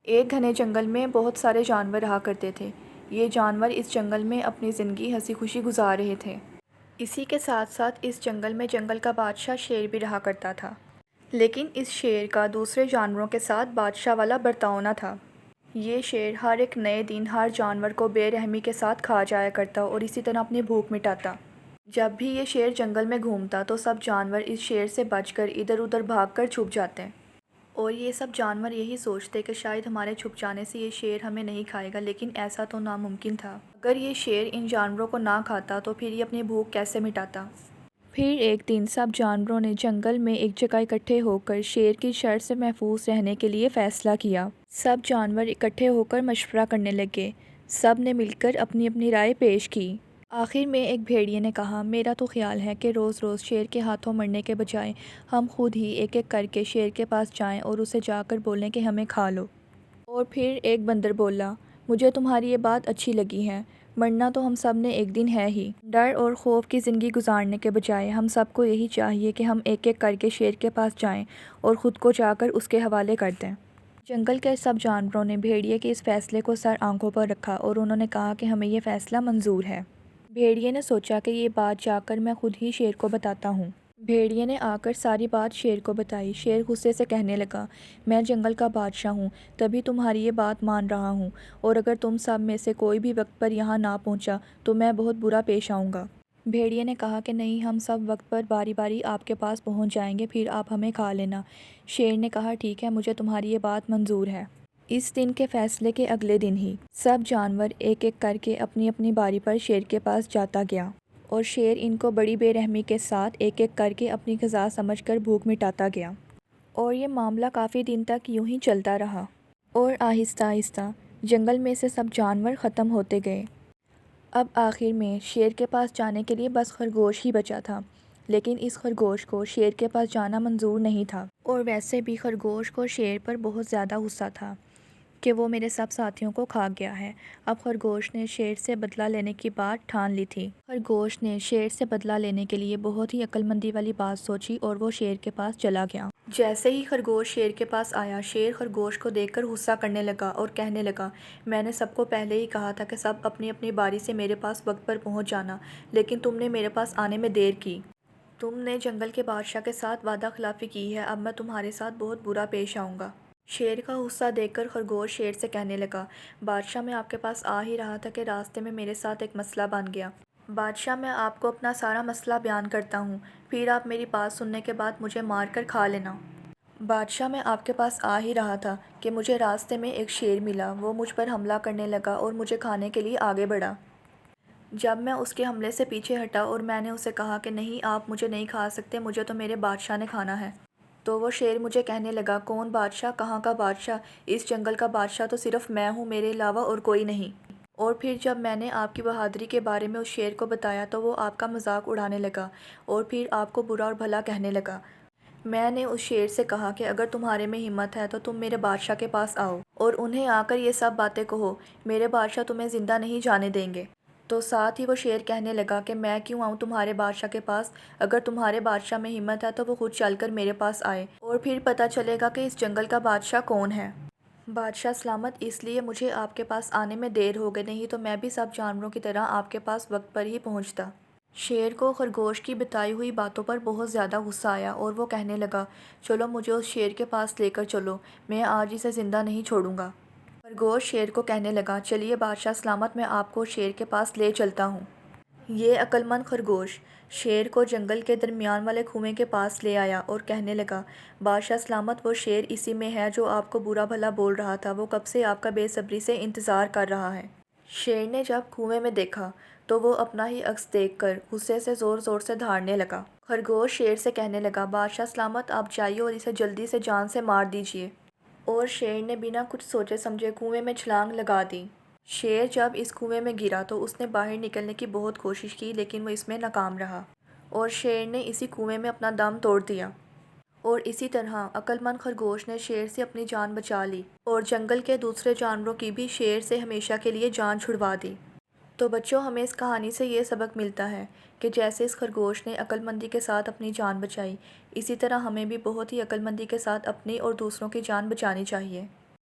ایک گھنے جنگل میں بہت سارے جانور رہا کرتے تھے۔ یہ جانور اس جنگل میں اپنی زندگی ہنسی خوشی گزار رہے تھے۔ اسی کے ساتھ ساتھ اس جنگل میں جنگل کا بادشاہ شیر بھی رہا کرتا تھا۔ لیکن اس شیر کا دوسرے جانوروں کے ساتھ بادشاہ والا برتاؤ نہ تھا۔ یہ شیر ہر ایک نئے دن ہر جانور کو بے رحمی کے ساتھ کھا جایا کرتا اور اسی طرح اپنی بھوک مٹاتا۔ جب بھی یہ شیر جنگل میں گھومتا تو سب جانور اس شیر سے بچ کر ادھر ادھر بھاگ کر چھپ جاتے، اور یہ سب جانور یہی سوچتے کہ شاید ہمارے چھپ جانے سے یہ شیر ہمیں نہیں کھائے گا، لیکن ایسا تو ناممکن تھا۔ اگر یہ شیر ان جانوروں کو نہ کھاتا تو پھر یہ اپنی بھوک کیسے مٹاتا؟ پھر ایک دن سب جانوروں نے جنگل میں ایک جگہ اکٹھے ہو کر شیر کی شر سے محفوظ رہنے کے لیے فیصلہ کیا۔ سب جانور اکٹھے ہو کر مشورہ کرنے لگے۔ سب نے مل کر اپنی اپنی رائے پیش کی۔ آخر میں ایک بھیڑیے نے کہا، میرا تو خیال ہے کہ روز روز شیر کے ہاتھوں مرنے کے بجائے ہم خود ہی ایک ایک کر کے شیر کے پاس جائیں اور اسے جا کر بولیں کہ ہمیں کھا لو۔ اور پھر ایک بندر بولا، مجھے تمہاری یہ بات اچھی لگی ہے، مرنا تو ہم سب نے ایک دن ہے ہی۔ ڈر اور خوف کی زندگی گزارنے کے بجائے ہم سب کو یہی چاہیے کہ ہم ایک ایک کر کے شیر کے پاس جائیں اور خود کو جا کر اس کے حوالے کر دیں۔ جنگل کے سب جانوروں نے بھیڑیے کے اس فیصلے کو سر آنکھوں پر رکھا اور انہوں نے کہا کہ ہمیں یہ فیصلہ منظور ہے۔ بھیڑیے نے سوچا کہ یہ بات جا کر میں خود ہی شیر کو بتاتا ہوں۔ بھیڑیے نے آ کر ساری بات شیر کو بتائی۔ شیر غصے سے کہنے لگا، میں جنگل کا بادشاہ ہوں، تبھی تمہاری یہ بات مان رہا ہوں، اور اگر تم سب میں سے کوئی بھی وقت پر یہاں نہ پہنچا تو میں بہت برا پیش آؤں گا۔ بھیڑیے نے کہا کہ نہیں، ہم سب وقت پر باری باری آپ کے پاس پہنچ جائیں گے، پھر آپ ہمیں کھا لینا۔ شیر نے کہا، ٹھیک ہے، مجھے تمہاری یہ بات منظور ہے۔ اس دن کے فیصلے کے اگلے دن ہی سب جانور ایک ایک کر کے اپنی اپنی باری پر شیر کے پاس جاتا گیا، اور شیر ان کو بڑی بے رحمی کے ساتھ ایک ایک کر کے اپنی غذا سمجھ کر بھوک مٹاتا گیا۔ اور یہ معاملہ کافی دن تک یوں ہی چلتا رہا، اور آہستہ آہستہ جنگل میں سے سب جانور ختم ہوتے گئے۔ اب آخر میں شیر کے پاس جانے کے لیے بس خرگوش ہی بچا تھا، لیکن اس خرگوش کو شیر کے پاس جانا منظور نہیں تھا، اور ویسے بھی خرگوش کو شیر پر بہت زیادہ غصہ تھا کہ وہ میرے سب ساتھیوں کو کھا گیا ہے۔ اب خرگوش نے شیر سے بدلہ لینے کی بات ٹھان لی تھی۔ خرگوش نے شیر سے بدلہ لینے کے لیے بہت ہی عقل مندی والی بات سوچی، اور وہ شیر کے پاس چلا گیا۔ جیسے ہی خرگوش شیر کے پاس آیا، شیر خرگوش کو دیکھ کر غصہ کرنے لگا اور کہنے لگا، میں نے سب کو پہلے ہی کہا تھا کہ سب اپنی اپنی باری سے میرے پاس وقت پر پہنچ جانا، لیکن تم نے میرے پاس آنے میں دیر کی۔ تم نے جنگل کے بادشاہ کے ساتھ وعدہ خلافی کی ہے، اب میں تمہارے ساتھ بہت برا پیش آؤں گا۔ شیر کا غصہ دیکھ کر خرگوش شیر سے کہنے لگا، بادشاہ، میں آپ کے پاس آ ہی رہا تھا کہ راستے میں میرے ساتھ ایک مسئلہ بن گیا۔ بادشاہ، میں آپ کو اپنا سارا مسئلہ بیان کرتا ہوں، پھر آپ میری بات سننے کے بعد مجھے مار کر کھا لینا۔ بادشاہ، میں آپ کے پاس آ ہی رہا تھا کہ مجھے راستے میں ایک شیر ملا، وہ مجھ پر حملہ کرنے لگا اور مجھے کھانے کے لیے آگے بڑھا۔ جب میں اس کے حملے سے پیچھے ہٹا اور میں نے اسے کہا کہ نہیں، آپ مجھے نہیں کھا سکتے، مجھے تو میرے بادشاہ نے کھانا ہے، تو وہ شیر مجھے کہنے لگا، کون بادشاہ؟ کہاں کا بادشاہ؟ اس جنگل کا بادشاہ تو صرف میں ہوں، میرے علاوہ اور کوئی نہیں۔ اور پھر جب میں نے آپ کی بہادری کے بارے میں اس شیر کو بتایا تو وہ آپ کا مذاق اڑانے لگا اور پھر آپ کو برا اور بھلا کہنے لگا۔ میں نے اس شیر سے کہا کہ اگر تمہارے میں ہمت ہے تو تم میرے بادشاہ کے پاس آؤ اور انہیں آ کر یہ سب باتیں کہو، میرے بادشاہ تمہیں زندہ نہیں جانے دیں گے۔ تو ساتھ ہی وہ شیر کہنے لگا کہ میں کیوں آؤں تمہارے بادشاہ کے پاس؟ اگر تمہارے بادشاہ میں ہمت ہے تو وہ خود چل کر میرے پاس آئے، اور پھر پتہ چلے گا کہ اس جنگل کا بادشاہ کون ہے۔ بادشاہ سلامت، اس لیے مجھے آپ کے پاس آنے میں دیر ہو گئی، نہیں تو میں بھی سب جانوروں کی طرح آپ کے پاس وقت پر ہی پہنچتا۔ شیر کو خرگوش کی بتائی ہوئی باتوں پر بہت زیادہ غصہ آیا اور وہ کہنے لگا، چلو مجھے اس شیر کے پاس لے کر چلو، میں آج اسے زندہ نہیں چھوڑوں گا۔ خرگوش شیر کو کہنے لگا، چلیے بادشاہ سلامت، میں آپ کو شیر کے پاس لے چلتا ہوں۔ یہ عقل مند خرگوش شیر کو جنگل کے درمیان والے کنویں کے پاس لے آیا اور کہنے لگا، بادشاہ سلامت، وہ شیر اسی میں ہے جو آپ کو برا بھلا بول رہا تھا، وہ کب سے آپ کا بے صبری سے انتظار کر رہا ہے۔ شیر نے جب کنویں میں دیکھا تو وہ اپنا ہی عکس دیکھ کر غصے سے زور زور سے دھاڑنے لگا۔ خرگوش شیر سے کہنے لگا، بادشاہ سلامت، آپ جائیے اور اسے جلدی سے جان سے مار دیجیے۔ اور شیر نے بنا کچھ سوچے سمجھے کنویں میں چھلانگ لگا دی۔ شیر جب اس کنویں میں گرا تو اس نے باہر نکلنے کی بہت کوشش کی، لیکن وہ اس میں ناکام رہا، اور شیر نے اسی کنویں میں اپنا دم توڑ دیا۔ اور اسی طرح عقل مند خرگوش نے شیر سے اپنی جان بچا لی اور جنگل کے دوسرے جانوروں کی بھی شیر سے ہمیشہ کے لیے جان چھڑوا دی۔ تو بچوں، ہمیں اس کہانی سے یہ سبق ملتا ہے کہ جیسے اس خرگوش نے عقل مندی کے ساتھ اپنی جان بچائی، اسی طرح ہمیں بھی بہت ہی عقل مندی کے ساتھ اپنی اور دوسروں کی جان بچانی چاہیے۔